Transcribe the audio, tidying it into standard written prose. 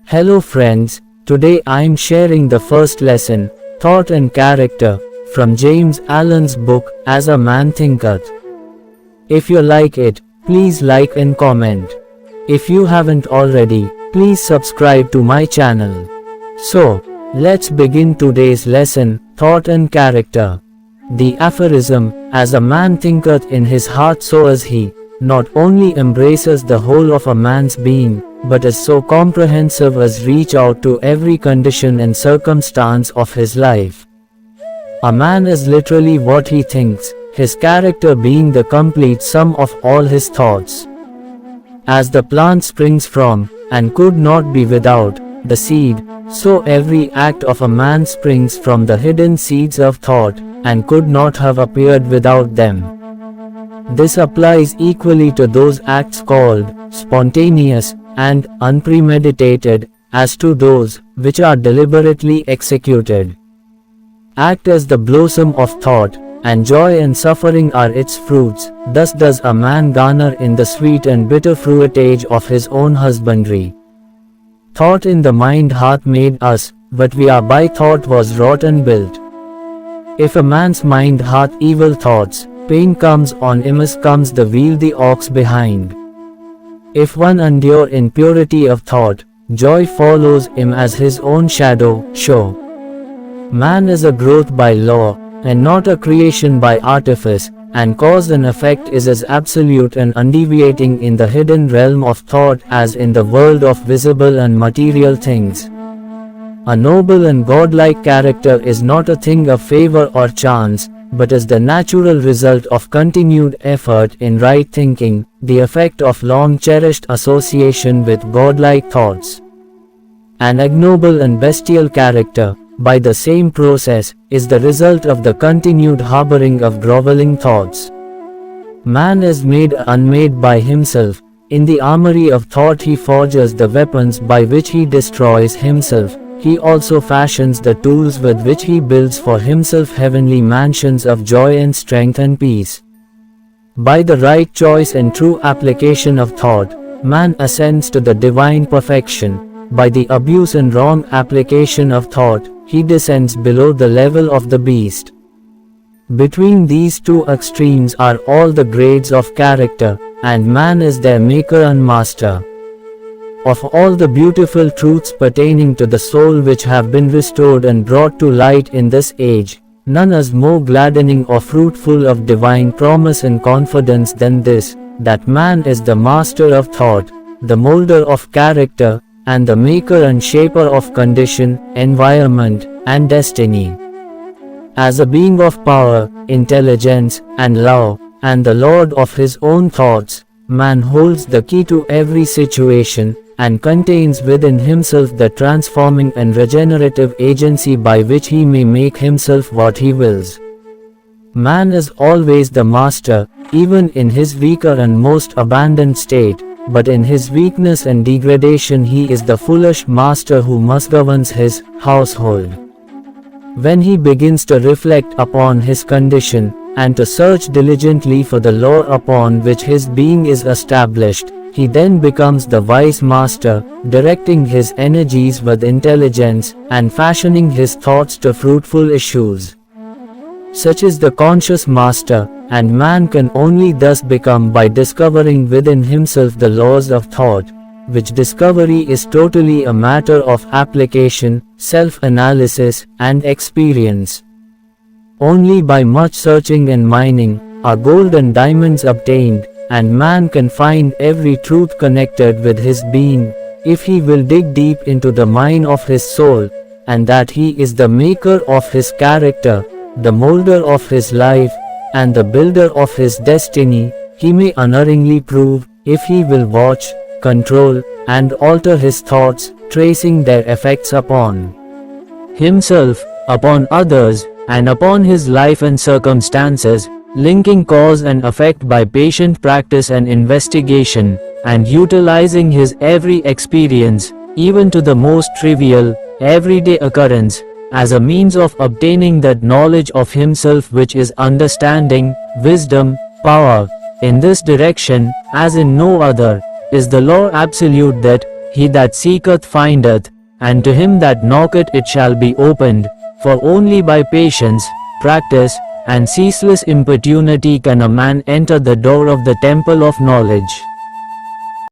Hello friends, today I'm sharing the first lesson, Thought and Character, from James Allen's book, As a Man Thinketh. If you like it, please like and comment. If you haven't already, please subscribe to my channel. So, let's begin today's lesson, Thought and Character. The aphorism, As a man thinketh in his heart so is he, not only embraces the whole of a man's being, but is so comprehensive as reach out to every condition and circumstance of his life. A man is literally what he thinks, his character being the complete sum of all his thoughts. As the plant springs from, and could not be without, the seed, so every act of a man springs from the hidden seeds of thought, and could not have appeared without them. This applies equally to those acts called spontaneous and unpremeditated, as to those which are deliberately executed. Act as the blossom of thought, and joy and suffering are its fruits, thus does a man garner in the sweet and bitter fruitage of his own husbandry. Thought in the mind hath made us, but we are by thought was wrought and built. If a man's mind hath evil thoughts, pain comes on him as comes the wheel the ox behind. If one endure in purity of thought, joy follows him as his own shadow show. Man is a growth by law, and not a creation by artifice, and cause and effect is as absolute and undeviating in the hidden realm of thought as in the world of visible and material things. A noble and godlike character is not a thing of favor or chance, but is the natural result of continued effort in right thinking, the effect of long-cherished association with godlike thoughts. An ignoble and bestial character, by the same process, is the result of the continued harboring of groveling thoughts. Man is made unmade by himself. In the armory of thought he forges the weapons by which he destroys himself. He also fashions the tools with which he builds for himself heavenly mansions of joy and strength and peace. By the right choice and true application of thought, man ascends to the divine perfection. By the abuse and wrong application of thought, he descends below the level of the beast. Between these two extremes are all the grades of character, and man is their maker and master. Of all the beautiful truths pertaining to the soul which have been restored and brought to light in this age, none is more gladdening or fruitful of divine promise and confidence than this, that man is the master of thought, the molder of character, and the maker and shaper of condition, environment, and destiny. As a being of power, intelligence, and love, and the lord of his own thoughts, man holds the key to every situation, and contains within himself the transforming and regenerative agency by which he may make himself what he wills. Man is always the master, even in his weaker and most abandoned state, but in his weakness and degradation he is the foolish master who must govern his household. When he begins to reflect upon his condition, and to search diligently for the law upon which his being is established, he then becomes the wise master, directing his energies with intelligence, and fashioning his thoughts to fruitful issues. Such is the conscious master, and man can only thus become by discovering within himself the laws of thought, which discovery is totally a matter of application, self-analysis, and experience. Only by much searching and mining, are gold and diamonds obtained, and man can find every truth connected with his being, if he will dig deep into the mine of his soul, and that he is the maker of his character, the molder of his life, and the builder of his destiny, he may unerringly prove, if he will watch, control, and alter his thoughts, tracing their effects upon himself, upon others, and upon his life and circumstances, linking cause and effect by patient practice and investigation, and utilizing his every experience, even to the most trivial, everyday occurrence, as a means of obtaining that knowledge of himself which is understanding, wisdom, power. In this direction, as in no other, is the law absolute that He that seeketh findeth, and to him that knocketh it shall be opened. For only by patience, practice, and ceaseless importunity can a man enter the door of the temple of knowledge.